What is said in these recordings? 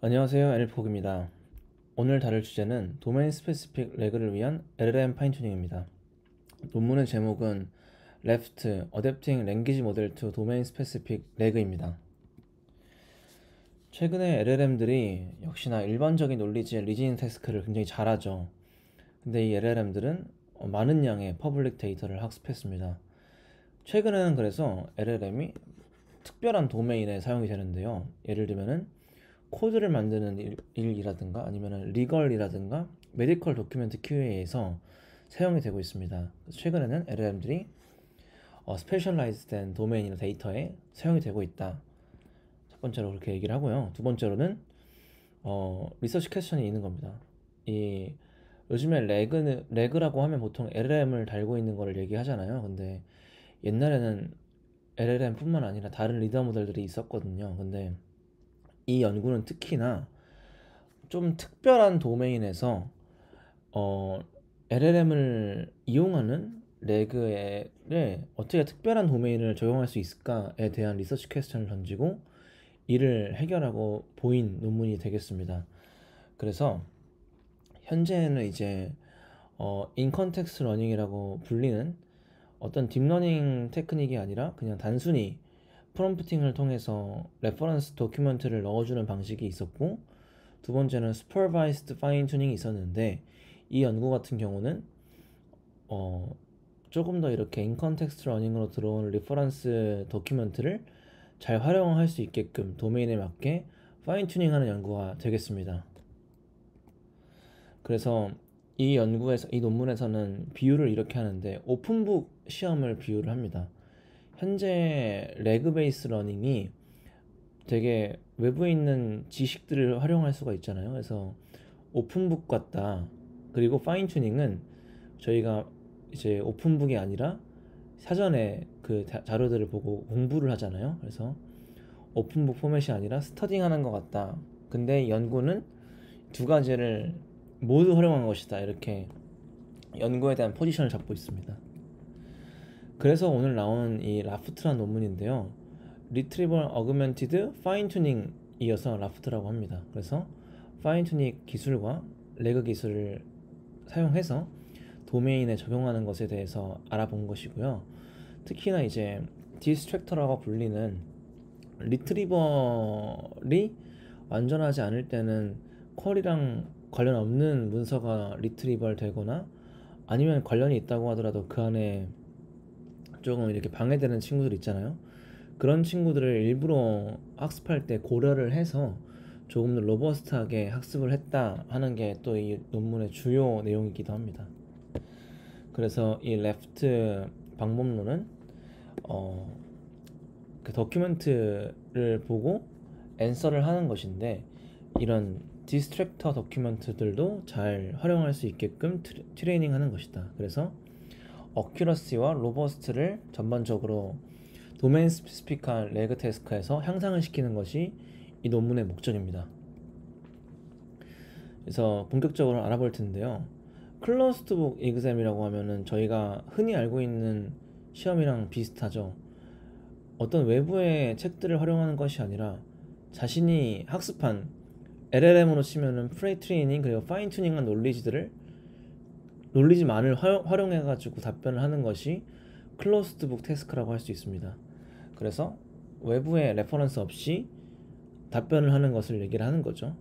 안녕하세요, 엘폭입니다. 오늘 다룰 주제는 도메인 스페시픽 레그를 위한 LLM 파인튜닝입니다. 논문의 제목은 Left Adapting Language Model to Domain Specific Reg입니다. 최근에 LLM들이 역시나 일반적인 논리지의 리즈닝 태스크를 굉장히 잘하죠. 근데 이 LLM들은 많은 양의 퍼블릭 데이터를 학습했습니다. 최근에는 그래서 LLM이 특별한 도메인에 사용이 되는데요. 예를 들면은 코드를 만드는 일이라든가 아니면 리걸이라든가 메디컬 도큐멘트 QA에서 사용이 되고 있습니다. 최근에는 LLM들이 스페셜라이즈된 도메인이나 데이터에 사용이 되고 있다. 첫 번째로 그렇게 얘기를 하고요. 두 번째로는 리서치 퀘스천이 있는 겁니다. 이 요즘에 레그라고 하면 보통 LLM을 달고 있는 거를 얘기하잖아요. 근데 옛날에는 LLM뿐만 아니라 다른 리더 모델들이 있었거든요. 근데 이 연구는 특히나 좀 특별한 도메인에서 LLM을 이용하는 레그에 어떻게 특별한 도메인을 적용할 수 있을까에 대한 리서치 퀘스천을 던지고 이를 해결하고 보인 논문이 되겠습니다. 그래서 현재는 이제 인컨텍스트 러닝이라고 불리는 어떤 딥러닝 테크닉이 아니라 그냥 단순히 프롬프팅을 통해서 레퍼런스 도큐먼트를 넣어주는 방식이 있었고, 두 번째는 supervised fine tuning 이 있었는데, 이 연구 같은 경우는 어, 조금 더 이렇게 인컨텍스트 러닝으로 들어온 리퍼런스 도큐먼트를 잘 활용할 수 있게끔 도메인에 맞게 파인 튜닝하는 연구가 되겠습니다. 그래서 이 논문에서는 비유를 이렇게 하는데 오픈북 시험을 비유를 합니다. 현재 레그 베이스 러닝이 되게 외부에 있는 지식들을 활용할 수가 있잖아요. 그래서 오픈북 같다. 그리고 파인 튜닝은 저희가 이제 오픈북이 아니라 사전에 그 자료들을 보고 공부를 하잖아요. 그래서 오픈북 포맷이 아니라 스터딩하는 것 같다. 근데 연구는 두 가지를 모두 활용한 것이다. 이렇게 연구에 대한 포지션을 잡고 있습니다. 그래서 오늘 나온 이 라프트란 논문인데요. Retrieval Augmented Fine Tuning 이어서 라프트라고 합니다. 그래서 파인 튜닝 기술과 레그 기술을 사용해서 도메인에 적용하는 것에 대해서 알아본 것이고요. 특히나 이제 디스트랙터라고 불리는 리트리버리 완전하지 않을 때는 쿼리랑 관련 없는 문서가 리트리벌 되거나 아니면 관련이 있다고 하더라도 그 안에 조금 이렇게 방해되는 친구들 있잖아요. 그런 친구들을 일부러 학습할 때 고려를 해서 조금 더 로버스트하게 학습을 했다 하는 게 또 이 논문의 주요 내용이기도 합니다. 그래서 이 레프트 방법론은 어, 그 도큐멘트를 보고 앤서를 하는 것인데 이런 디스트랙터 도큐멘트들도 잘 활용할 수 있게끔 트레이닝 하는 것이다. 그래서 어큐러시와 로버스트를 전반적으로 도메인 스피시픽한 레그 태스크에서 향상을 시키는 것이 이 논문의 목적입니다. 그래서 본격적으로 알아볼 텐데요. 클로스드 북 exam이라고 하면은 저희가 흔히 알고 있는 시험이랑 비슷하죠. 어떤 외부의 책들을 활용하는 것이 아니라 자신이 학습한 LLM으로 치면은 프레이 트레이닝 그리고 파인 튜닝한 논리지만을 활용해가지고 답변을 하는 것이 클로스드 북 태스크라고 할 수 있습니다. 그래서 외부의 레퍼런스 없이 답변을 하는 것을 얘기를 하는 거죠.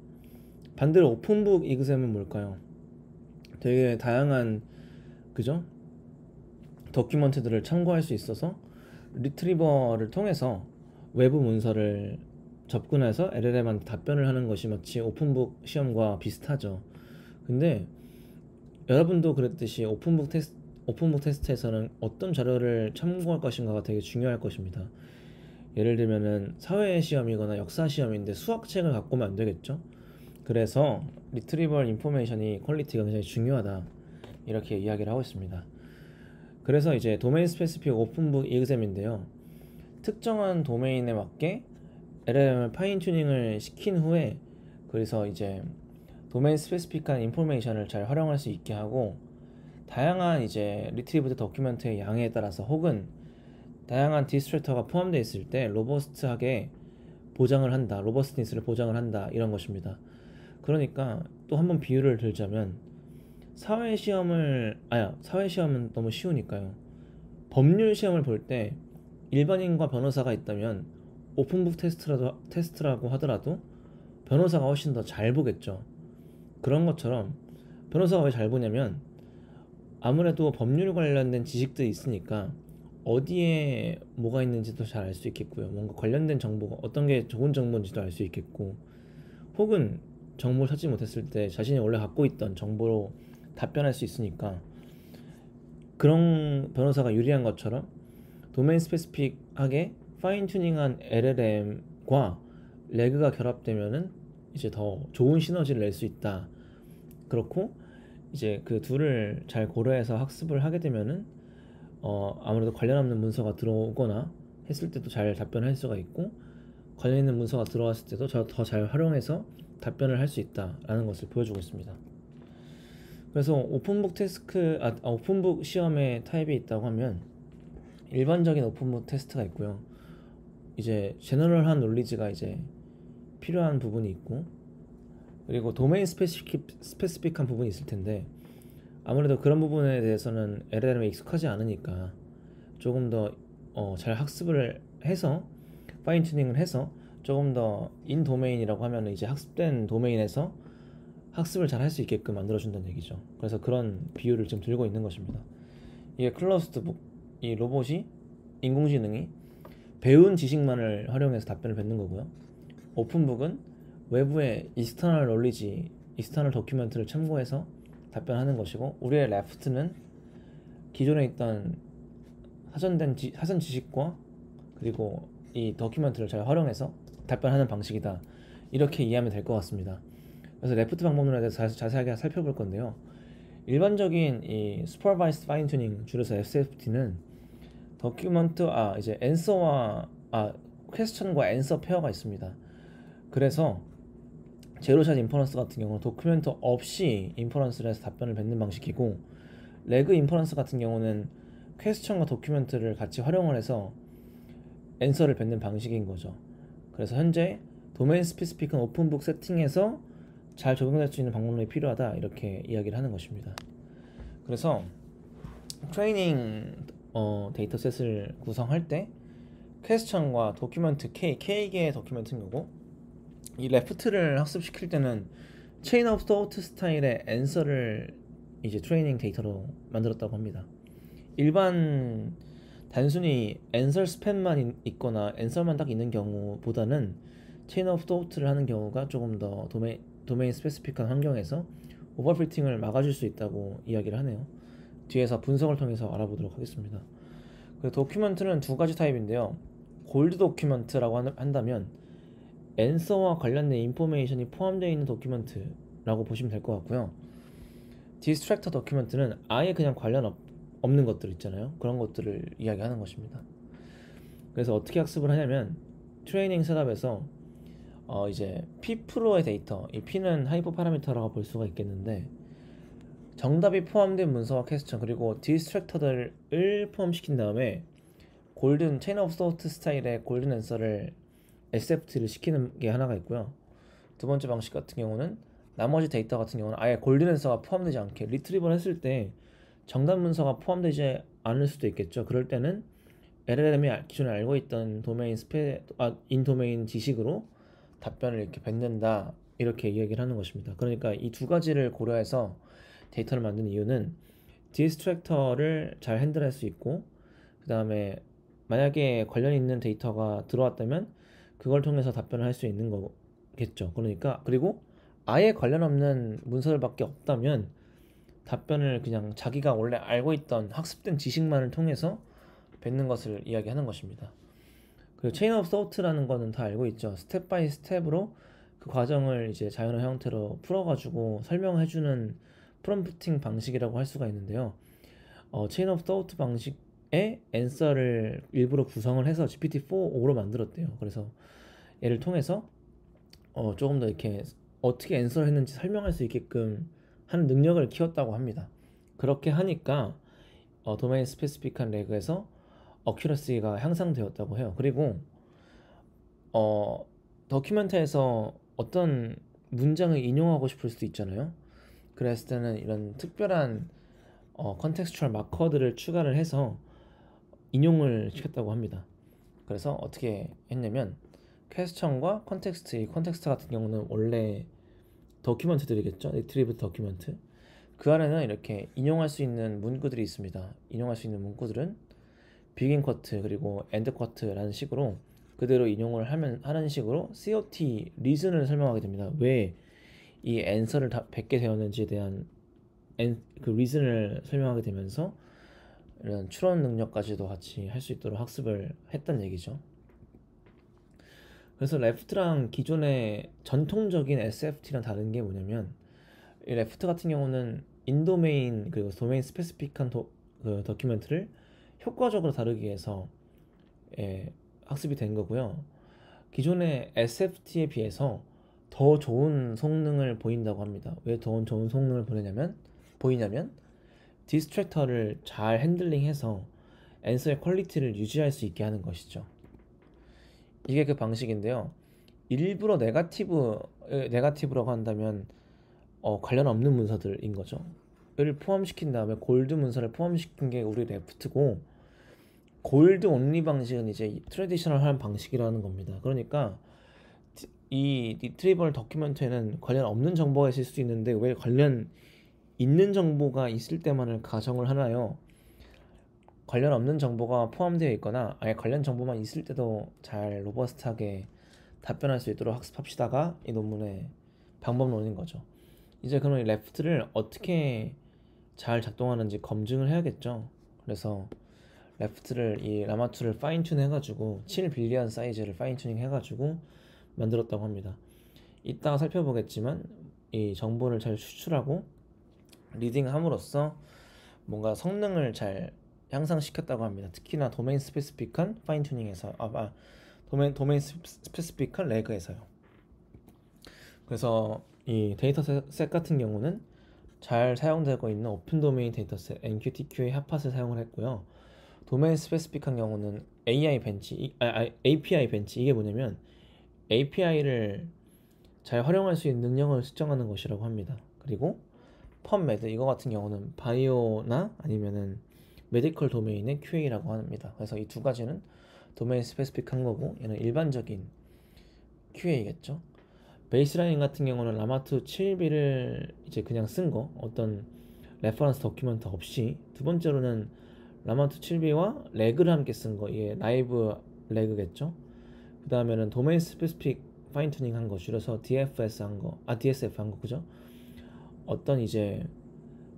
반대로 오픈북 이그셈은 뭘까요? 되게 다양한 그죠? 도큐먼트들을 참고할 수 있어서 리트리버를 통해서 외부 문서를 접근해서 LLM한테 답변을 하는 것이 마치 오픈북 시험과 비슷하죠. 근데 여러분도 그랬듯이 오픈북 테스트에서는 어떤 자료를 참고할 것인가가 되게 중요할 것입니다. 예를 들면은 사회 시험이거나 역사 시험인데 수학책을 갖고 오면 안 되겠죠? 그래서 리트리벌 인포메이션이 퀄리티가 굉장히 중요하다. 이렇게 이야기를 하고 있습니다. 그래서 이제 도메인 스페시픽 오픈북 이그셈인데요. 특정한 도메인에 맞게 LLM을 파인 튜닝을 시킨 후에 그래서 이제 도메인 스페시픽한 인포메이션을 잘 활용할 수 있게 하고 다양한 이제 리트리브드 도큐멘트의 양에 따라서 혹은 다양한 디스트랙터가 포함되어 있을 때 로버스트하게 보장을 한다, 로버스티니스를 보장을 한다 이런 것입니다. 그러니까 또 한번 비유를 들자면 사회 시험은 너무 쉬우니까요. 법률 시험을 볼 때 일반인과 변호사가 있다면 오픈북 테스트라고 하더라도 변호사가 훨씬 더 잘 보겠죠. 그런 것처럼 변호사가 왜 잘 보냐면 아무래도 법률 관련된 지식들이 있으니까 어디에 뭐가 있는지도 잘 알 수 있겠고요. 뭔가 관련된 정보가 어떤 게 좋은 정보인지도 알 수 있겠고, 혹은 정보를 찾지 못했을 때 자신이 원래 갖고 있던 정보로 답변할 수 있으니까 그런 변호사가 유리한 것처럼 도메인 스페시픽하게 파인 튜닝한 LLM과 레그가 결합되면은 이제 더 좋은 시너지를 낼 수 있다. 그렇고 이제 그 둘을 잘 고려해서 학습을 하게 되면은 아무래도 관련 없는 문서가 들어오거나 했을 때도 잘 답변할 수가 있고, 관련 있는 문서가 들어왔을 때도 더 잘 활용해서 답변을 할 수 있다라는 것을 보여주고 있습니다. 그래서 오픈북 시험의 타입이 있다고 하면 일반적인 오픈북 테스트가 있고요. 이제 제너럴한 논리지가 이제 필요한 부분이 있고, 그리고 도메인 스페시픽한 부분이 있을 텐데 아무래도 그런 부분에 대해서는 LLM에 익숙하지 않으니까 조금 더 잘 학습을 해서 파인 튜닝을 해서 조금 더 인 도메인이라고 하면 이제 학습된 도메인에서 학습을 잘 할 수 있게끔 만들어준다는 얘기죠. 그래서 그런 비유를 지금 들고 있는 것입니다. 이게 클러스트북, 이 로봇이, 인공지능이 배운 지식만을 활용해서 답변을 뱉는 거고요. 오픈북은 외부의 익스터널 논리지, 익스터널 도큐멘트를 참고해서 답변하는 것이고, 우리의 레프트는 기존에 있던 사전 지식과 그리고 이 도큐멘트를 잘 활용해서 답변하는 방식이다. 이렇게 이해하면 될 것 같습니다. 그래서 레프트 방법론에 대해서 자세하게 살펴볼 건데요. 일반적인 이 Supervised Fine Tuning, 줄여서 SFT는 이제 퀘스천과 앤서 페어가 있습니다. 그래서 제로샷 인퍼런스 같은 경우는 도큐멘트 없이 인퍼런스를 해서 답변을 뱉는 방식이고, 레그 인퍼런스 같은 경우는 퀘스천과 도큐멘트를 같이 활용을 해서 앤서를 뱉는 방식인 거죠. 그래서 현재 도메인 스페시픽한 오픈북 세팅에서 잘 적용될 수 있는 방법론이 필요하다, 이렇게 이야기를 하는 것입니다. 그래서 트레이닝 데이터셋을 구성할 때 퀘스천과 도큐멘트 K개의 도큐멘트인 거고, 이 레프트를 학습시킬 때는 체인 오브 토트 스타일의 앤서를 이제 트레이닝 데이터로 만들었다고 합니다. 일반 단순히 앤서 스팸만 있거나 앤서만 딱 있는 경우보다는 체인 오브 토트를 하는 경우가 조금 더 도메인 스페시픽한 환경에서 오버피팅을 막아줄 수 있다고 이야기를 하네요. 뒤에서 분석을 통해서 알아보도록 하겠습니다. 도큐멘트는 두 가지 타입인데요. 골드 도큐멘트라고 한다면 앤서와 관련된 인포메이션이 포함되어 있는 도큐멘트라고 보시면 될 것 같고요. 디스트랙터 도큐멘트는 아예 그냥 관련 없는 것들 있잖아요. 그런 것들을 이야기하는 것입니다. 그래서 어떻게 학습을 하냐면 트레이닝 셋업에서 이제 P프로의 데이터, 이 P는 하이퍼 파라미터라고 볼 수가 있겠는데, 정답이 포함된 문서와 퀘스천 그리고 디스트랙터들을 포함시킨 다음에 골든 체인 오브 소트 스타일의 골든 앤서를 SFT를 시키는 게 하나가 있고요. 두 번째 방식 같은 경우는 나머지 데이터 같은 경우는 아예 골든 앤서가 포함되지 않게 리트리버를 했을 때 정답 문서가 포함되지 않을 수도 있겠죠. 그럴 때는 LLM이 기존에 알고 있던 인도메인 지식으로 답변을 이렇게 뱉는다, 이렇게 이야기를 하는 것입니다. 그러니까 이 두 가지를 고려해서 데이터를 만든 이유는 디스트랙터를 잘 핸들할 수 있고, 그 다음에 만약에 관련 있는 데이터가 들어왔다면 그걸 통해서 답변을 할 수 있는 거겠죠. 그리고 아예 관련 없는 문서들밖에 없다면 답변을 그냥 자기가 원래 알고 있던 학습된 지식만을 통해서 뱉는 것을 이야기하는 것입니다. 그리고 체인 오브 소트라는 거는 다 알고 있죠. 스텝 바이 스텝으로 그 과정을 이제 자연어 형태로 풀어가지고 설명해주는 프롬프팅 방식이라고 할 수가 있는데요. 체인 오브 소트 방식의 앤서를 일부러 구성을 해서 GPT-4.5로 만들었대요. 그래서 얘를 통해서 조금 더 이렇게 어떻게 앤서를 했는지 설명할 수 있게끔 하는 능력을 키웠다고 합니다. 그렇게 하니까 도메인 스페시픽한 레그에서 어큐러시가 향상되었다고 해요. 그리고 더큐멘트에서 어떤 문장을 인용하고 싶을 수도 있잖아요. 그랬을 때는 이런 특별한 컨텍스추얼 마커들을 추가를 해서 인용을 시켰다고 합니다. 그래서 어떻게 했냐면 퀘스천과 컨텍스트, 이 컨텍스트 같은 경우는 원래 더큐먼트들이겠죠. 리트리브 더큐먼트. 그 안에는 이렇게 인용할 수 있는 문구들이 있습니다. 인용할 수 있는 문구들은 비긴 쿼트 그리고 엔드 쿼트라는 식으로 그대로 인용을 하는 식으로 COT 리즌을 설명하게 됩니다. 왜 이 앤서를 다 100개 되었는지에 대한 그 리즌을 설명하게 되면서 이런 추론 능력까지도 같이 할 수 있도록 학습을 했단 얘기죠. 그래서 레프트랑 기존의 전통적인 SFT랑 다른 게 뭐냐면 이 레프트 같은 경우는 인도메인 그리고 도메인 스페시픽한 그 더큐멘트를 효과적으로 다루기 위해서 학습이 된 거고요. 기존의 SFT에 비해서 더 좋은 성능을 보인다고 합니다. 왜 더 좋은 성능을 보이냐면 디스트랙터를 잘 핸들링해서 앤서의 퀄리티를 유지할 수 있게 하는 것이죠. 이게 그 방식인데요. 일부러 네가티브라고 한다면 관련 없는 문서들인 거죠. 를 포함시킨 다음에 골드 문서를 포함시킨 게 우리 레프트고 골드 온리 방식은 이제 트레디셔널한 방식이라는 겁니다. 그러니까 이 리트리버럴 더큐멘트에는 관련 없는 정보가 있을 수도 있는데 왜 관련 있는 정보가 있을 때만을 가정을 하나요? 관련 없는 정보가 포함되어 있거나 아예 관련 정보만 있을 때도 잘 로버스트하게 답변할 수 있도록 학습합시다가 이 논문의 방법론인 거죠. 이제 그럼 이 레프트를 어떻게 잘 작동하는지 검증을 해야겠죠. 그래서 레프트를 이 라마2를 파인튠 해가지고 7빌리언 사이즈를 파인튜닝 해가지고 만들었다고 합니다. 이따가 살펴보겠지만 이 정보를 잘 추출하고 리딩함으로써 뭔가 성능을 잘 향상시켰다고 합니다. 특히나 도메인 스페시픽한 파인튜닝에서 도메인 스페시픽한 레그에서요. 그래서 이 데이터셋 같은 경우는 잘 사용되고 있는 오픈 도메인 데이터셋 NQTQ의 핫팟을 사용을 했고요. 도메인 스페시픽한 경우는 API 벤치 이게 뭐냐면 API를 잘 활용할 수 있는 능력을 측정하는 것이라고 합니다. 그리고 펀메드 이거 같은 경우는 바이오나 아니면은 메디컬 도메인의 QA라고 합니다. 그래서 이 두 가지는 도메인 스페시픽한 거고 얘는 일반적인 QA겠죠. 베이스라인 같은 경우는 라마2 7B를 이제 그냥 쓴 거 어떤 레퍼런스 더큐먼트 없이 두 번째로는 라마2 7B와 레그를 함께 쓴 거 이게 라이브 레그겠죠. 그 다음에는 도메인 스페시픽 파인 튜닝 한 거 줄여서 DSF 한 거 그죠? 어떤 이제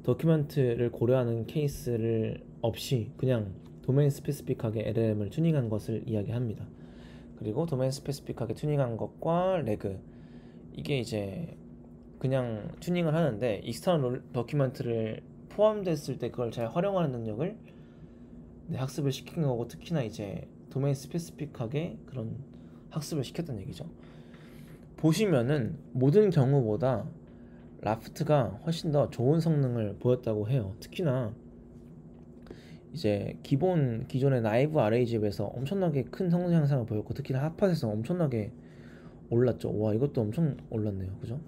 더큐멘트를 고려하는 케이스를 없이 그냥 도메인 스페시픽하게 LLM을 튜닝한 것을 이야기합니다. 그리고 도메인 스페시픽하게 튜닝한 것과 레그 이게 이제 그냥 튜닝을 하는데 익스터널 더큐멘트를 포함됐을 때 그걸 잘 활용하는 능력을 학습을 시킨 거고 특히나 이제 도메인 스페시픽하게 그런 학습을 시켰다는 얘기죠. 보시면은 모든 경우보다 라프트가 훨씬 더 좋은 성능을 보였다고 해요. 특히나 이제 기존의 나이브 RA집에서 엄청나게 큰 성능 향상을 보였고 특히나 핫팟에서 엄청나게 올랐죠. 와 이것도 엄청 올랐네요. 그죠?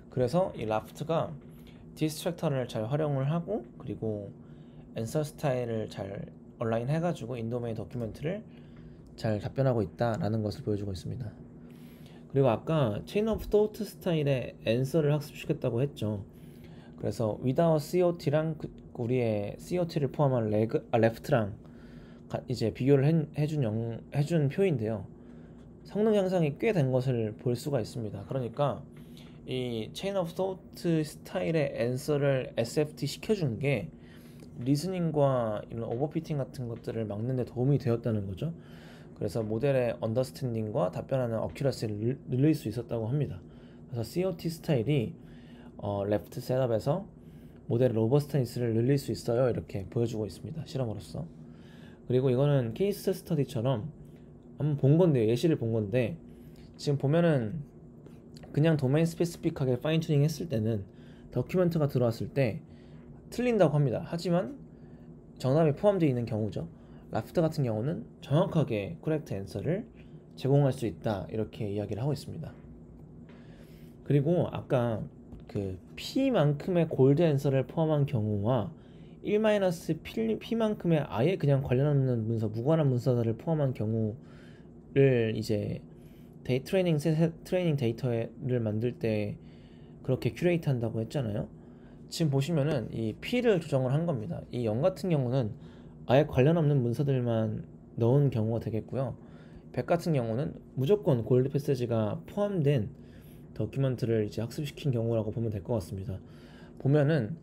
그래서 이 라프트가 디스트랙터를 잘 활용을 하고 그리고 앤서 스타일을 잘 얼라인 해가지고 인도메인 더큐멘트를 잘 답변하고 있다라는 것을 보여주고 있습니다. 그리고 아까 체인 오브 토트 스타일의 앤서를 학습시켰다고 했죠. 그래서 without COT랑 우리의 COT를 포함한 레프트랑 이제 비교를 해준 표인데요. 성능 향상이 꽤 된 것을 볼 수가 있습니다. 그러니까 이 체인 오브 토트 스타일의 앤서를 SFT 시켜준 게 리스닝과 이런 오버피팅 같은 것들을 막는 데 도움이 되었다는 거죠. 그래서 모델의 언더스탠딩과 답변하는 어큐러시를 늘릴 수 있었다고 합니다. 그래서 COT 스타일이 레프트 셋업에서 모델의 로버스트니스를 늘릴 수 있어요. 이렇게 보여주고 있습니다. 실험으로서. 그리고 이거는 케이스 스터디처럼 한번 본 건데 예시를 본 건데 지금 보면은 그냥 도메인 스페시픽하게 파인 튜닝 했을 때는 더큐멘트가 들어왔을 때 틀린다고 합니다. 하지만 정답이 포함되어 있는 경우죠. 라프트 같은 경우는 정확하게 코렉트 앤서를 제공할 수 있다 이렇게 이야기를 하고 있습니다. 그리고 아까 그 P만큼의 골드 앤서를 포함한 경우와 1-P만큼의 아예 그냥 관련 없는 문서, 무관한 문서들을 포함한 경우를 이제 트레이닝 데이터를 만들 때 그렇게 큐레이트 한다고 했잖아요. 지금 보시면은 이 P를 조정을 한 겁니다. 이 0 같은 경우는 아예 관련 없는 문서들만 넣은 경우가 되겠고요. 100 같은 경우는 무조건 골드 패스지가 포함된 더큐먼트를 이제 학습시킨 경우라고 보면 될 것 같습니다. 보면은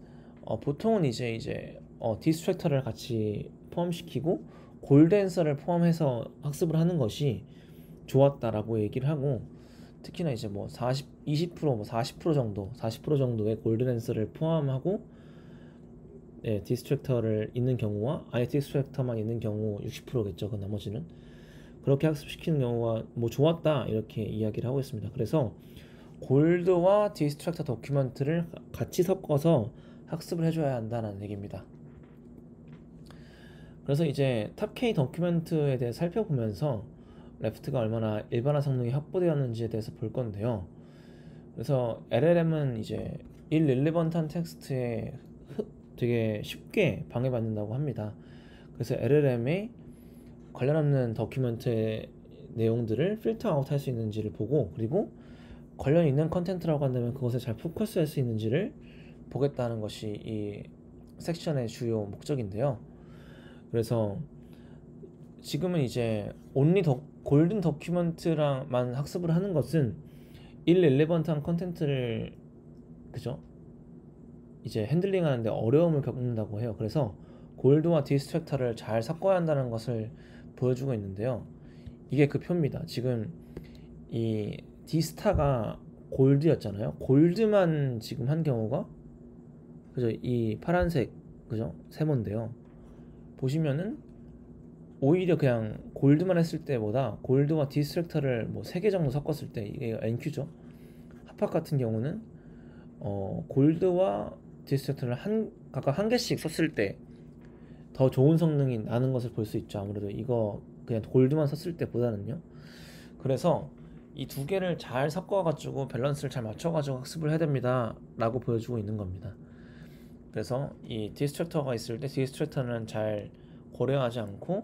보통은 이제 디스트랙터를 같이 포함시키고 골드 앤서를 포함해서 학습을 하는 것이 좋았다라고 얘기를 하고, 특히나 이제 뭐 20% 뭐 40% 정도 40% 정도의 골드 앤서를 포함하고 디스트랙터를 있는 경우와 아예 디스트랙터만 있는 경우 60%겠죠. 그 나머지는 그렇게 학습시키는 경우가 뭐 좋았다 이렇게 이야기를 하고 있습니다. 그래서 골드와 디스트랙터 도큐먼트를 같이 섞어서 학습을 해줘야 한다는 얘기입니다. 그래서 이제 탑K 도큐먼트에 대해 살펴보면서 레프트가 얼마나 일반화 성능이 확보되었는지에 대해서 볼 건데요. 그래서 LLM은 이제 irrelevant한 텍스트에 되게 쉽게 방해받는다고 합니다. 그래서 LLM의 관련 없는 더큐먼트의 내용들을 필터 아웃 할 수 있는지를 보고, 그리고 관련 있는 컨텐츠라고 한다면 그것에 잘 포커스 할 수 있는지를 보겠다는 것이 이 섹션의 주요 목적인데요. 그래서 지금은 이제 온리 골든 더큐먼트랑만 학습을 하는 것은 irrelevant한 컨텐츠를 그죠? 이제 핸들링 하는데 어려움을 겪는다고 해요. 그래서 골드와 디스트랙터를 잘 섞어야 한다는 것을 보여주고 있는데요. 이게 그 표입니다. 지금 이 디스타가 골드였잖아요. 골드만 지금 한 경우가 그죠? 이 파란색 그죠? 세모인데요. 보시면은 오히려 그냥 골드만 했을 때보다 골드와 디스트랙터를 뭐 3개 정도 섞었을 때, 이게 NQ죠. 합학 같은 경우는 골드와 디스트랙터를 각각 한 개씩 썼을 때 더 좋은 성능이 나는 것을 볼 수 있죠. 아무래도 이거 그냥 골드만 썼을 때보다는요. 그래서 이 두 개를 잘 섞어가지고 밸런스를 잘 맞춰가지고 학습을 해야 됩니다 라고 보여주고 있는 겁니다. 그래서 이 디스트랙터가 있을 때 디스트랙터는 잘 고려하지 않고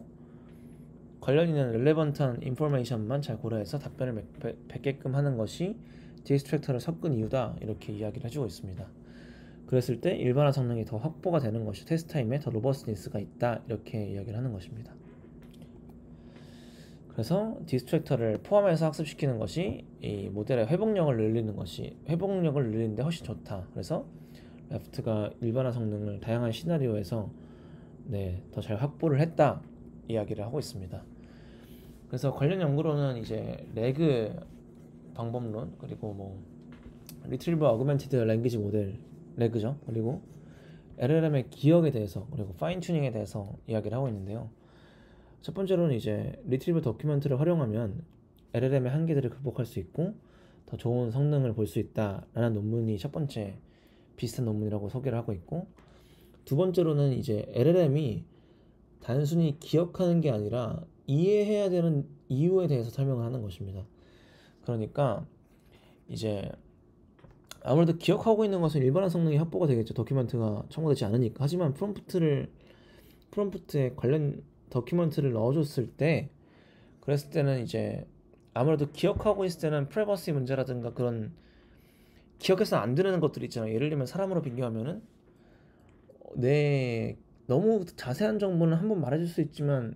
관련 있는 relevant한 인포메이션만 잘 고려해서 답변을 뱉게끔 하는 것이 디스트랙터를 섞은 이유다 이렇게 이야기를 해주고 있습니다. 그랬을 때 일반화 성능이 더 확보가 되는 것이 테스트 타임에 더 로버스니스가 있다 이렇게 이야기를 하는 것입니다. 그래서 디스트랙터를 포함해서 학습시키는 것이 이 모델의 회복력을 늘리는데 훨씬 좋다. 그래서 레프트가 일반화 성능을 다양한 시나리오에서 더 잘 확보를 했다 이야기를 하고 있습니다. 그래서 관련 연구로는 이제 레그 방법론, 그리고 뭐 리트리버 어그멘티드 랭귀지 모델 레그죠. 그리고 LLM의 기억에 대해서, 그리고 파인 튜닝에 대해서 이야기를 하고 있는데요. 첫 번째로는 이제 리트리버 도큐먼트를 활용하면 LLM의 한계들을 극복할 수 있고 더 좋은 성능을 볼 수 있다라는 논문이 첫 번째 비슷한 논문이라고 소개를 하고 있고, 두 번째로는 이제 LLM이 단순히 기억하는 게 아니라 이해해야 되는 이유에 대해서 설명을 하는 것입니다. 그러니까 이제 아무래도 기억하고 있는 것은 일반화 성능이 확보가 되겠죠. 도큐먼트가 첨부되지 않으니까. 하지만 프롬프트에 관련 도큐먼트를 넣어줬을 때, 그랬을 때는 이제 아무래도 기억하고 있을 때는 프라이버시 문제라든가 그런 기억해서 안 되는 것들이 있잖아요. 예를 들면 사람으로 비교하면은 너무 자세한 정보는 한번 말해줄 수 있지만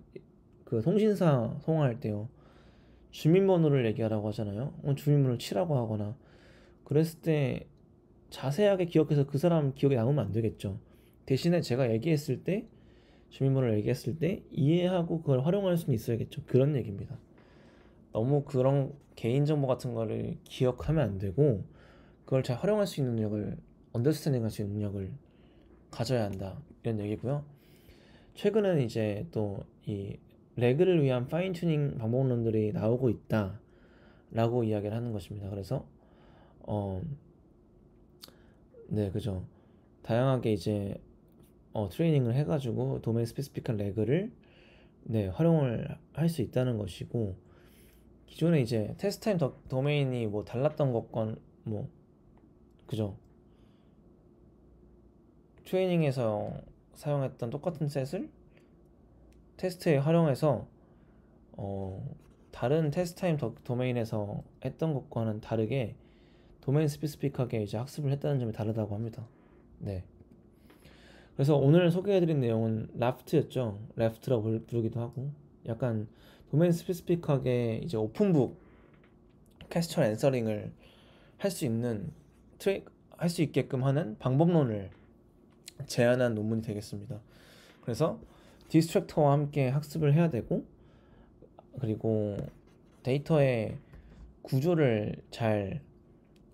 그 통신사 통화할 때요, 주민번호를 얘기하라고 하잖아요. 주민번호를 치라고 하거나 그랬을 때 자세하게 기억해서 그 사람 기억에 남으면 안 되겠죠. 대신에 제가 주민번호를 얘기했을 때 이해하고 그걸 활용할 수는 있어야겠죠. 그런 얘기입니다. 너무 그런 개인정보 같은 거를 기억하면 안 되고 그걸 잘 활용할 수 있는 능력을, 언더스탠딩 할 수 있는 능력을 가져야 한다 이런 얘기고요. 최근에는 이제 또 이 레그를 위한 파인 튜닝 방법론들이 나오고 있다 라고 이야기를 하는 것입니다. 그래서 그죠. 다양하게 이제 트레이닝을 해가지고 도메인 스페시픽한 레그를 활용을 할 수 있다는 것이고, 기존에 이제 테스트 타임 도메인이 뭐 달랐던 것건 뭐 그죠? 트레이닝에서 사용했던 똑같은 셋을 테스트에 활용해서 다른 테스트 타임 도메인에서 했던 것과는 다르게 도메인 스페시픽하게 이제 학습을 했다는 점이 다르다고 합니다. 네. 그래서 오늘 소개해드린 내용은 라프트였죠. 레프트라고 부르기도 하고 약간 도메인 스페시픽하게 이제 오픈북 퀘스천 앤서링을 할 수 있는 할 수 있게끔 하는 방법론을 제안한 논문이 되겠습니다. 그래서 디스트랙터와 함께 학습을 해야 되고 그리고 데이터의 구조를 잘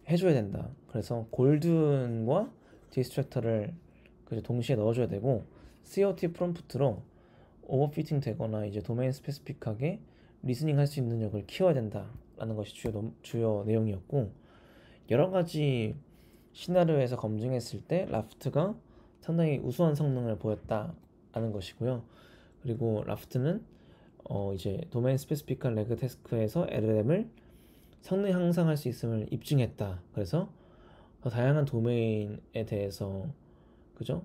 해줘야 된다. 그래서 골든과 디스트랙터를 동시에 넣어줘야 되고 COT 프롬프트로 오버피팅 되거나 이제 도메인 스페시픽하게 리스닝 할 수 있는 능력을 키워야 된다라는 것이 주요 내용이었고 여러 가지 시나리오에서 검증했을 때 라프트가 상당히 우수한 성능을 보였다라는 것이고요. 그리고 라프트는 이제 도메인 스페시픽한 레그 태스크에서 LLM을 성능 향상할 수 있음을 입증했다. 그래서 더 다양한 도메인에 대해서 그죠?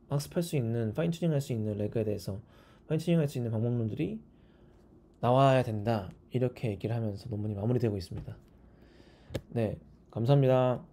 학습할 수 있는 파인 튜닝 할 수 있는 레그에 대해서 파인 튜닝 할 수 있는 방법론들이 나와야 된다. 이렇게 얘기를 하면서 논문이 마무리되고 있습니다. 네, 감사합니다.